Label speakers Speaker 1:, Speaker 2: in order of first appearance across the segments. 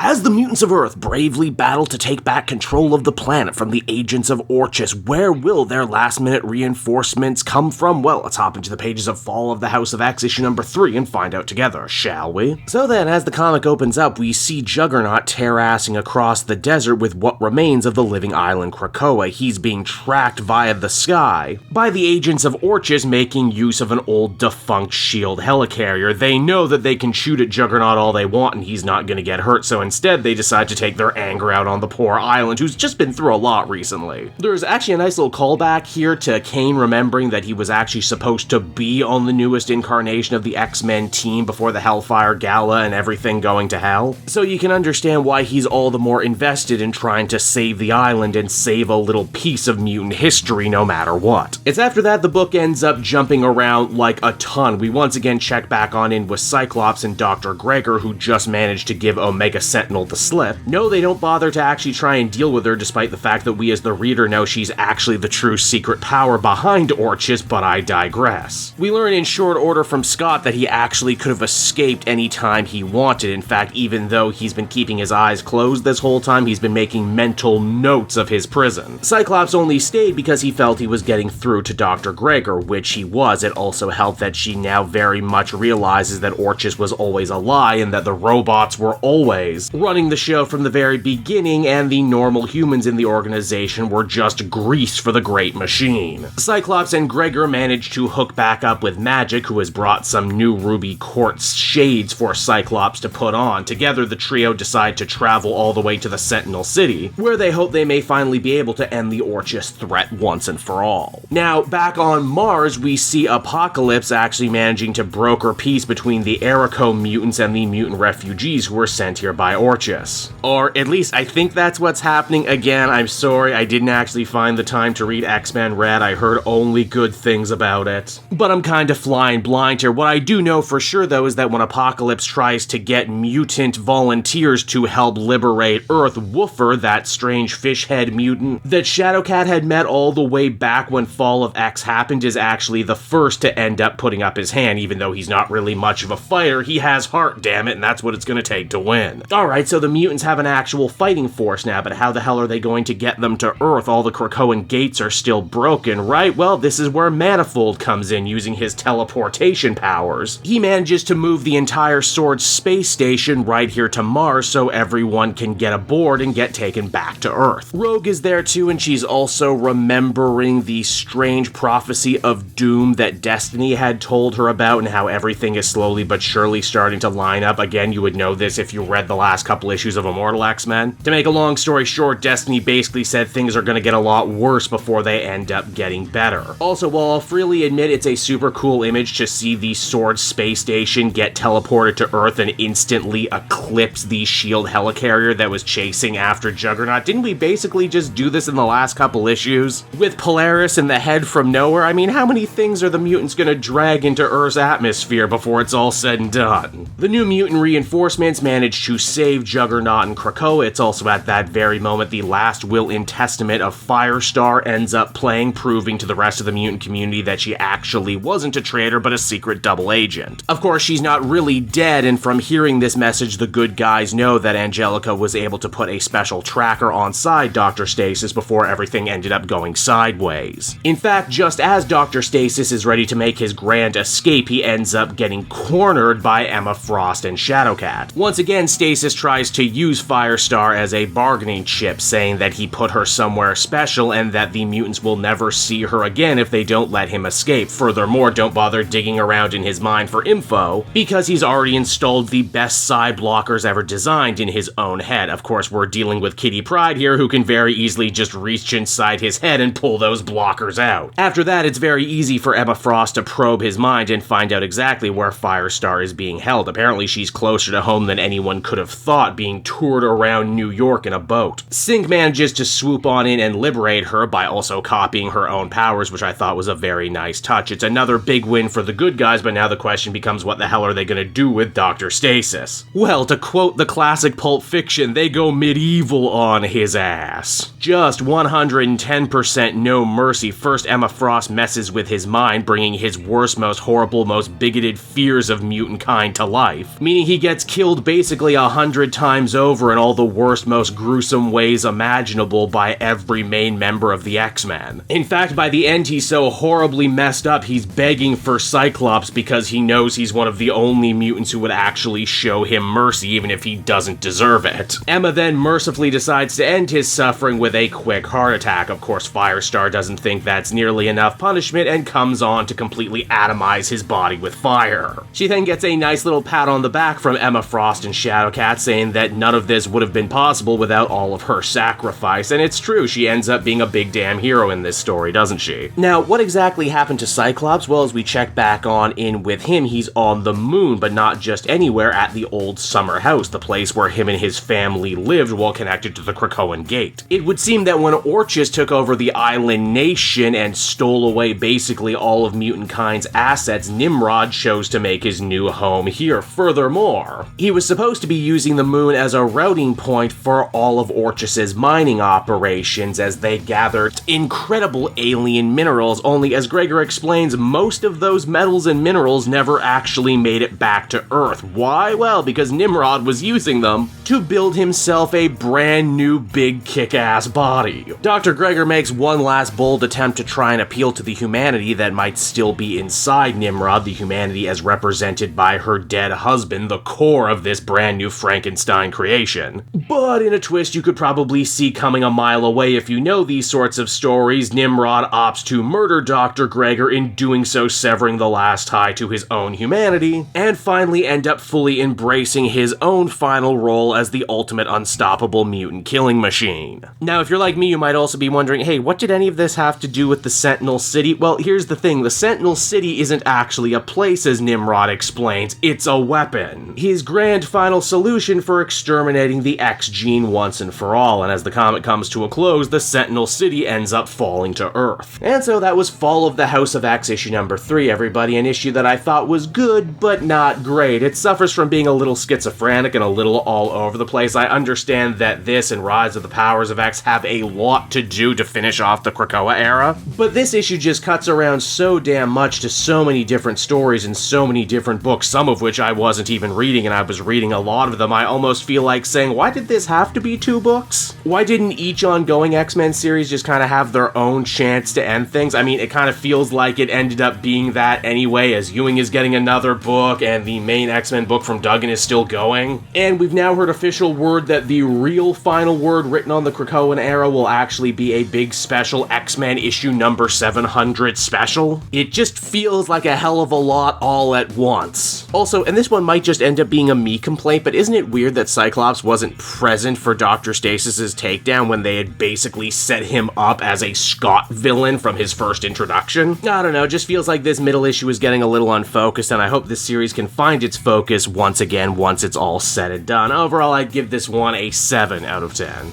Speaker 1: As the mutants of Earth bravely battle to take back control of the planet from the agents of Orchis, where will their last-minute reinforcements come from? Well, let's hop into the pages of Fall of the House of X issue number 3 and find out together, shall we? So then, as the comic opens up, we see Juggernaut terrassing across the desert with what remains of the living island Krakoa. He's being tracked via the sky by the agents of Orchis, making use of an old defunct shield helicarrier. They know that they can shoot at Juggernaut all they want and he's not going to get hurt, so instead they decide to take their anger out on the poor island, who's just been through a lot recently. There's actually a nice little callback here to Kane remembering that he was actually supposed to be on the newest incarnation of the X-Men team before the Hellfire Gala and everything going to hell. So you can understand why he's all the more invested in trying to save the island and save a little piece of mutant history no matter what. It's after that the book ends up jumping around like a ton. We once again check back on in with Cyclops and Dr. Gregor, who just managed to give Omega Sentinel the slip. No, they don't bother to actually try and deal with her, despite the fact that we as the reader know she's actually the true secret power behind Orchis, but I digress. We learn in short order from Scott that he actually could have escaped any time he wanted. In fact, even though he's been keeping his eyes closed this whole time, he's been making mental notes of his prison. Cyclops only stayed because he felt he was getting through to Dr. Gregor, which he was. It also helped that she now very much realizes that Orchis was always a lie and that the robots were always running the show from the very beginning, and the normal humans in the organization were just grease for the great machine. Cyclops and Gregor managed to hook back up with Magic, who has brought some new ruby quartz shades for Cyclops to put on. Together, the trio decide to travel all the way to the Sentinel City, where they hope they may finally be able to end the Orchis threat once and for all. Now, back on Mars, we see Apocalypse actually managing to broker peace between the Erico mutants and the mutant refugees who were sent here by Orchis. Or at least I think that's what's happening. Again, I'm sorry, I didn't actually find the time to read X-Men Red. I heard only good things about it. But I'm kind of flying blind here. What I do know for sure, though, is that when Apocalypse tries to get mutant volunteers to help liberate Earth, Woofer, that strange fish head mutant that Shadowcat had met all the way back when Fall of X happened, is actually the first to end up putting up his hand. Even though he's not really much of a fighter, he has heart, damn it, and that's what it's gonna take to win. Alright, so the mutants have an actual fighting force now, but how the hell are they going to get them to Earth? All the Krakoan gates are still broken, right? Well, this is where Manifold comes in, using his teleportation powers. He manages to move the entire Sword space station right here to Mars so everyone can get aboard and get taken back to Earth. Rogue is there too, and she's also remembering the strange prophecy of doom that Destiny had told her about, and how everything is slowly but surely starting to line up. Again, you would know this if you read the last couple issues of Immortal X-Men. To make a long story short, Destiny basically said things are going to get a lot worse before they end up getting better. Also, while I'll freely admit it's a super cool image to see the Sword space station get teleported to Earth and instantly eclipse the shield helicarrier that was chasing after Juggernaut, didn't we basically just do this in the last couple issues? With Polaris and the head from nowhere, I mean, how many things are the mutants going to drag into Earth's atmosphere before it's all said and done? The new mutant reinforcements manage to save Juggernaut and Krakoa. It's also at that very moment the last will and testament of Firestar ends up playing, proving to the rest of the mutant community that she actually wasn't a traitor but a secret double agent. Of course, she's not really dead, and from hearing this message, the good guys know that Angelica was able to put a special tracker on side Dr. Stasis before everything ended up going sideways. In fact, just as Dr. Stasis is ready to make his grand escape, he ends up getting cornered by Emma Frost and Shadowcat. Once again, Stasis tries to use Firestar as a bargaining chip, saying that he put her somewhere special and that the mutants will never see her again if they don't let him escape. Furthermore, don't bother digging around in his mind for info, because he's already installed the best side blockers ever designed in his own head. Of course, we're dealing with Kitty Pryde here, who can very easily just reach inside his head and pull those blockers out. After that, it's very easy for Emma Frost to probe his mind and find out exactly where Firestar is being held. Apparently, she's closer to home than anyone could have thought, being toured around New York in a boat. Sync manages to swoop on in and liberate her by also copying her own powers, which I thought was a very nice touch. It's another big win for the good guys, but now the question becomes, what the hell are they gonna do with Dr. Stasis? Well, to quote the classic Pulp Fiction, they go medieval on his ass. Just 110% no mercy. First, Emma Frost messes with his mind, bringing his worst, most horrible, most bigoted fears of mutant kind to life, meaning he gets killed basically 100 100 times over in all the worst, most gruesome ways imaginable by every main member of the X-Men. In fact, by the end, he's so horribly messed up, he's begging for Cyclops because he knows he's one of the only mutants who would actually show him mercy, even if he doesn't deserve it. Emma then mercifully decides to end his suffering with a quick heart attack. Of course, Firestar doesn't think that's nearly enough punishment and comes on to completely atomize his body with fire. She then gets a nice little pat on the back from Emma Frost and Shadowcat, saying that none of this would have been possible without all of her sacrifice, and it's true, she ends up being a big damn hero in this story, doesn't she? Now, what exactly happened to Cyclops? Well, as we check back on in with him, he's on the moon, but not just anywhere, at the old summer house, the place where him and his family lived while connected to the Krakoan gate. It would seem that when Orchis took over the island nation and stole away basically all of mutant kind's assets, Nimrod chose to make his new home here. Furthermore, he was supposed to be using the moon as a routing point for all of Orchis's mining operations as they gathered incredible alien minerals, only as Gregor explains, most of those metals and minerals never actually made it back to Earth. Why? Well, because Nimrod was using them to build himself a brand new big kick-ass body. Dr. Gregor makes one last bold attempt to try and appeal to the humanity that might still be inside Nimrod, the humanity as represented by her dead husband, the core of this brand new Frankenstein creation. But in a twist you could probably see coming a mile away if you know these sorts of stories, Nimrod opts to murder Dr. Gregor, in doing so severing the last tie to his own humanity, and finally end up fully embracing his own final role as the ultimate unstoppable mutant killing machine. Now, if you're like me, you might also be wondering, hey, what did any of this have to do with the Sentinel City? Well, here's the thing, the Sentinel City isn't actually a place, as Nimrod explains, it's a weapon. His grand final solution for exterminating the X gene once and for all, and as the comic comes to a close, the Sentinel City ends up falling to Earth. And so that was Fall of the House of X issue number 3, everybody, an issue that I thought was good, but not great. It suffers from being a little schizophrenic and a little all over the place. I understand that this and Rise of the Powers of X have a lot to do to finish off the Krakoa era, but this issue just cuts around so damn much to so many different stories and so many different books, some of which I wasn't even reading, and I was reading a lot of them. I almost feel like saying, why did this have to be 2 books? Why didn't each ongoing X-Men series just kind of have their own chance to end things? I mean, it kind of feels like it ended up being that anyway, as Ewing is getting another book, and the main X-Men book from Duggan is still going. And we've now heard official word that the real final word written on the Krakoan era will actually be a big special X-Men issue number 700 special. It just feels like a hell of a lot all at once. Also, and this one might just end up being a me complaint, but isn't it weird that Cyclops wasn't present for Dr. Stasis's takedown when they had basically set him up as a Scott villain from his first introduction? I don't know, just feels like this middle issue is getting a little unfocused, and I hope this series can find its focus once again once it's all said and done. Overall, I'd give this one a 7 out of 10.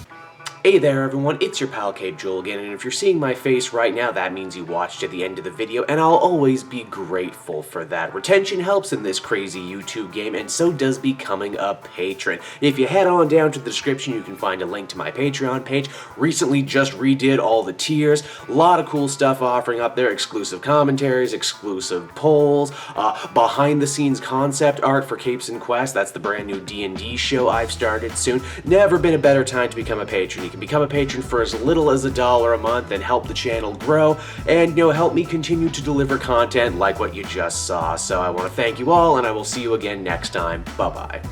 Speaker 1: Hey there everyone, it's your pal Cape Joel again, and if you're seeing my face right now, that means you watched to the end of the video, and I'll always be grateful for that. Retention helps in this crazy YouTube game, and so does becoming a patron. If you head on down to the description, you can find a link to my Patreon page. Recently just redid all the tiers, a lot of cool stuff offering up there, exclusive commentaries, exclusive polls, behind the scenes concept art for Capes and Quest, that's the brand new D&D show I've started soon. Never been a better time to become a patron. You can become a patron for as little as $1 a month and help the channel grow and, help me continue to deliver content like what you just saw. So I want to thank you all, and I will see you again next time. Bye-bye.